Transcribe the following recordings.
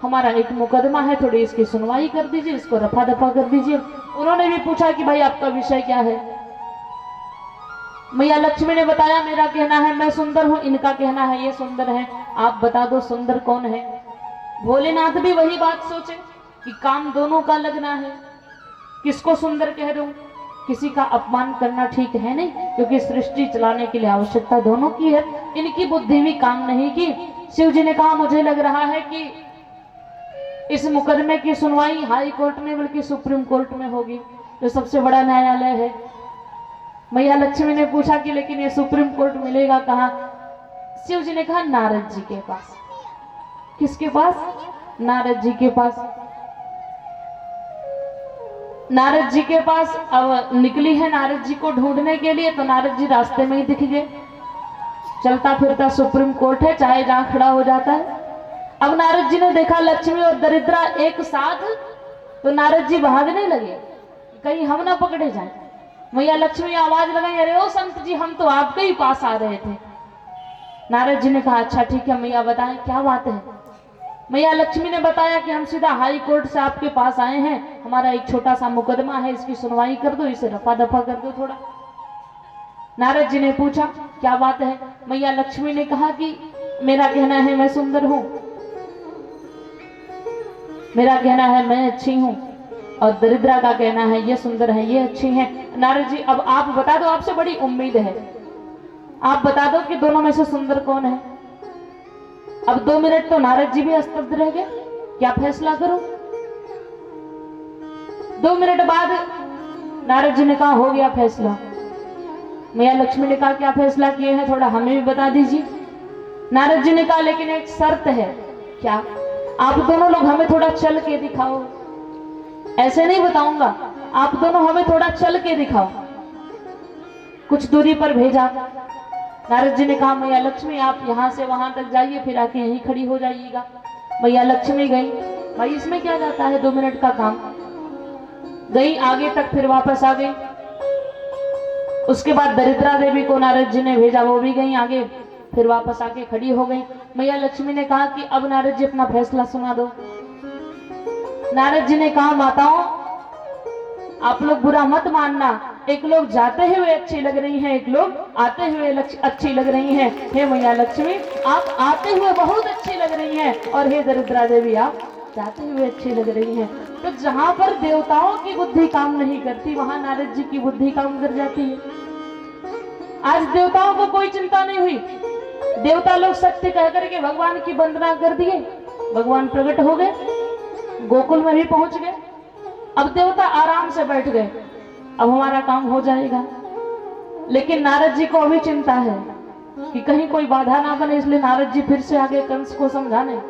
हमारा एक मुकदमा है, थोड़ी इसकी सुनवाई कर दीजिए, इसको रफा दफा कर दीजिए। उन्होंने भी पूछा कि भाई आपका विषय क्या है। मैया लक्ष्मी ने बताया मेरा कहना है मैं सुंदर हूं, इनका कहना है ये सुंदर है, आप बता दो सुंदर कौन है। भोलेनाथ भी वही बात सोचे कि काम दोनों का लगना है, किसको सुंदर कह दूं, किसी का अपमान करना ठीक है नहीं, क्योंकि सृष्टि चलाने के लिए आवश्यकता दोनों की है। इनकी बुद्धि भी काम नहीं की। शिव जी ने कहा मुझे लग रहा है कि इस मुकदमे की सुनवाई हाई कोर्ट में बल्कि सुप्रीम कोर्ट में होगी, जो सबसे बड़ा न्यायालय है। मैया लक्ष्मी ने पूछा कि लेकिन ये सुप्रीम कोर्ट मिलेगा कहाँ। शिव जी ने कहा नारद जी के पास। किसके पास? नारद जी के पास। नारद जी के पास अब निकली है नारद जी को ढूंढने के लिए, तो नारद जी रास्ते में ही दिख गए। चलता फिरता सुप्रीम कोर्ट है, चाहे जहां खड़ा हो जाता है। अब नारद जी ने देखा लक्ष्मी और दरिद्रा एक साथ, तो नारद जी भागने लगे, कहीं हम ना पकड़े जाएं। मैया लक्ष्मी आवाज लगाई, अरे ओ संत जी हम तो आपके ही पास आ रहे थे। नारद जी ने कहा अच्छा ठीक है मैया बताएं क्या बात है। मैया लक्ष्मी ने बताया कि हम सीधा हाई कोर्ट से आपके पास आए हैं, हमारा एक छोटा सा मुकदमा है, इसकी सुनवाई कर दो, इसे रफा दफा कर दो थोड़ा। नारद जी ने पूछा क्या बात है। मैया लक्ष्मी ने कहा कि मेरा कहना है मैं सुंदर हूं, मेरा कहना है मैं अच्छी हूं, और दरिद्रा का कहना है ये सुंदर है, ये अच्छी हैं। नारद जी अब आप बता दो, आपसे बड़ी उम्मीद है, आप बता दो कि दोनों में से सुंदर कौन है। अब 2 मिनट तो नारद जी भी स्तब्ध रह गए, क्या फैसला करो। 2 मिनट बाद नारद जी ने कहा हो गया फैसला। मैया लक्ष्मी ने कहा क्या फैसला किए हैं, थोड़ा हमें भी बता दीजिए। नारद जी ने कहा लेकिन एक शर्त है। क्या? आप दोनों लोग हमें थोड़ा चल के दिखाओ। ऐसे नहीं बताऊंगा, आप दोनों हमें थोड़ा चल के दिखाओ। कुछ दूरी पर भेजा। नारद जी ने कहा मैया लक्ष्मी आप यहां से वहां तक जाइए, फिर आके यहीं खड़ी हो जाइएगा। मैया लक्ष्मी गई, भाई इसमें क्या जाता है 2 मिनट का काम। गई आगे तक, फिर वापस आ गई। उसके बाद दरिद्रा देवी को नारद जी ने भेजा, वो भी गई आगे, फिर वापस आके खड़ी हो गई। मैया लक्ष्मी ने कहा कि अब नारद जी अपना फैसला सुना दो। नारद जी ने कहा माताओं आप लोग बुरा मत मानना, एक लोग जाते हुए अच्छी लग रही हैं, एक लोग आते हुए अच्छी लग रही हैं। हे मैया लक्ष्मी आप आते हुए बहुत अच्छी लग रही हैं, और हे दरिद्रा देवी आप जाते हुए अच्छी लग रही हैं। तो जहां पर देवताओं की बुद्धि काम नहीं करती, वहां नारद जी की बुद्धि काम कर जाती है। आज देवताओं को कोई चिंता नहीं हुई, देवता लोग सत्य कह करके भगवान की वंदना कर दिए, भगवान प्रकट हो गए, गोकुल में भी पहुंच गए। अब देवता आराम से बैठ गए, अब हमारा काम हो जाएगा। लेकिन नारद जी को अभी चिंता है कि कहीं कोई बाधा ना बने, इसलिए नारद जी फिर से आगे कंस को समझाने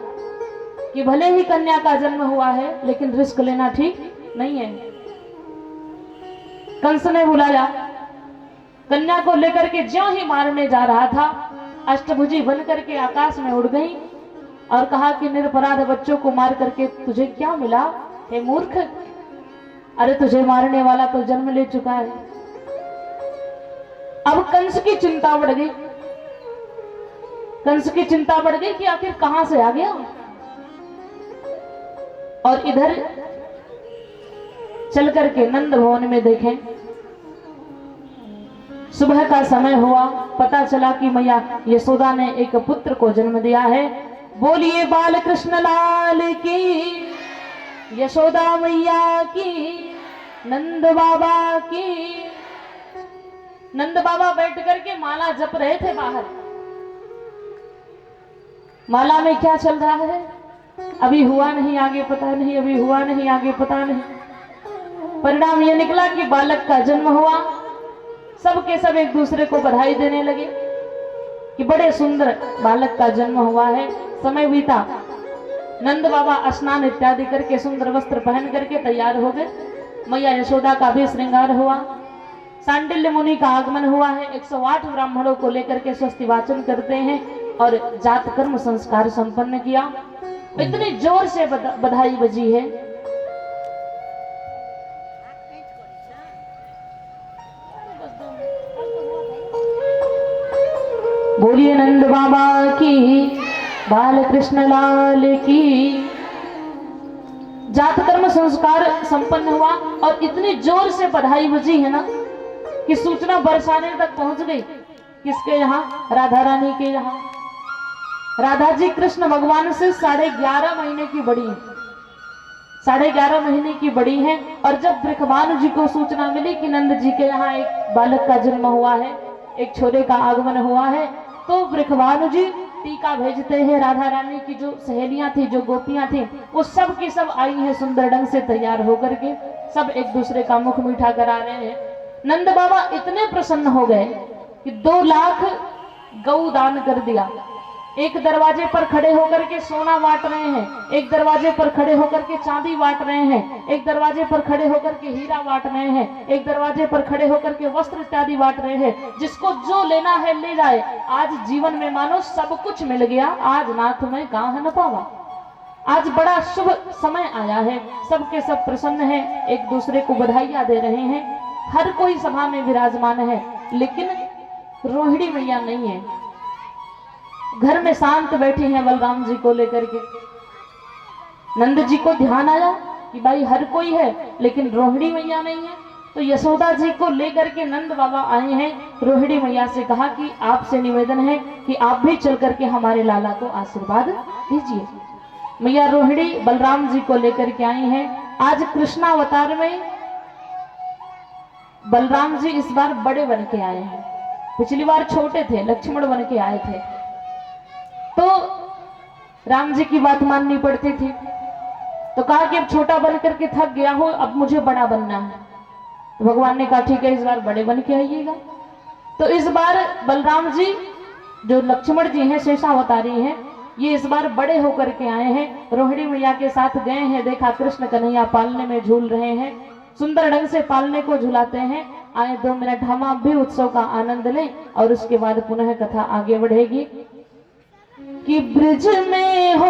कि भले ही कन्या का जन्म हुआ है लेकिन रिस्क लेना ठीक नहीं है। कंस ने बुलाया, कन्या को लेकर के ज्यों ही मारने जा रहा था, अष्टभुजी बन करके आकाश में उड़ गई और कहा कि निरपराध बच्चों को मार करके तुझे क्या मिला, हे मूर्ख, अरे तुझे मारने वाला तो जन्म ले चुका है। अब कंस की चिंता बढ़ गई, कंस की चिंता बढ़ गई कि आखिर कहां से आ गया। और इधर चल करके नंद भवन में देखें, सुबह का समय हुआ, पता चला कि मैया यशोदा ने एक पुत्र को जन्म दिया है। बोलिए बाल कृष्ण लाल की, यशोदा मैया की, नंद बाबा की। नंद बाबा बैठ करके माला जप रहे थे बाहर। माला में क्या चल रहा है, अभी हुआ नहीं आगे पता नहीं, अभी हुआ नहीं आगे पता नहीं। परिणाम यह निकला कि बालक का जन्म हुआ। सब के सब एक दूसरे को बधाई देने लगे कि बड़े सुंदर बालक का जन्म हुआ है। समय बीता, नंद बाबा स्नान इत्यादि करके सुंदर वस्त्र पहन करके तैयार हो गए। मैया यशोदा का भी श्रृंगार हुआ। सांडिल्य मुनि का आगमन हुआ है। 108 ब्राह्मणों को लेकर के स्वस्ति वाचन करते हैं और जात कर्म संस्कार संपन्न किया। इतनी जोर से बधाई बजी है। बोलिए नंद बाबा की, बाल कृष्ण लाल की, जात कर्म संस्कार संपन्न हुआ और इतनी जोर से बधाई बजी है ना कि सूचना बरसाने तक पहुंच गई। किसके यहाँ? राधा रानी के यहाँ। राधा जी कृष्ण भगवान से 11.5 महीने की बड़ी है, 11.5 महीने की बड़ी है। और जब वृषभानु जी को सूचना मिली कि नंद जी के यहाँ एक बालक का जन्म हुआ है, एक छोरे का आगमन हुआ है, तो वृषभानु जी टीका भेजते हैं। राधा रानी की जो सहेलियां थी, जो गोपियां थी, वो सब की सब आई हैं सुंदर ढंग से तैयार होकर के, सब एक दूसरे का मुख मीठा करा रहे हैं। नंद बाबा इतने प्रसन्न हो गए कि 2 लाख गऊ दान कर दिया। एक दरवाजे पर खड़े होकर के सोना बांट रहे हैं, एक दरवाजे पर खड़े होकर के चांदी बांट रहे हैं, एक दरवाजे पर खड़े होकर के हीरा बांट रहे हैं, एक दरवाजे पर खड़े होकर के वस्त्र इत्यादि बांट रहे हैं। जिसको जो लेना है ले जाए। आज जीवन में मानो सब कुछ मिल गया, आज नाथ में कहाँ न पावा। आज बड़ा शुभ समय आया है, सबके सब प्रसन्न हैं, एक दूसरे को बधाइयां दे रहे हैं। हर कोई सभा में विराजमान है, लेकिन रोहिणी मैया नहीं है। घर में शांत बैठी हैं बलराम जी को लेकर के। नंद जी को ध्यान आया कि भाई हर कोई है, लेकिन रोहिणी मैया नहीं है। तो यशोदा जी को लेकर के नंद बाबा आए हैं। रोहिणी मैया से कहा कि आपसे निवेदन है कि आप भी चल करके हमारे लाला को आशीर्वाद दीजिए। मैया रोहिणी बलराम जी को लेकर के आई हैं। आज कृष्णावतार में बलराम जी इस बार बड़े बन के आए हैं। पिछली बार छोटे थे, लक्ष्मण बन के आए थे। तो राम जी की बात माननी पड़ती थी, तो कहा कि अब छोटा बन करके थक गया हूं, अब मुझे बड़ा बनना है। तो भगवान ने कहा ठीक है, इस बार बड़े बन के आइएगा। तो इस बार बलराम जी जो लक्ष्मण जी हैं, शेषावतारी हैं, ये इस बार बड़े होकर के आए हैं। रोहिणी मैया के साथ गए हैं, देखा कृष्ण कन्हैया पालने में झूल रहे हैं, सुंदर ढंग से पालने को झुलाते हैं। आए 2 मिनट हम आप भी उत्सव का आनंद लें और उसके बाद पुनः कथा आगे बढ़ेगी। कि ब्रिज में हो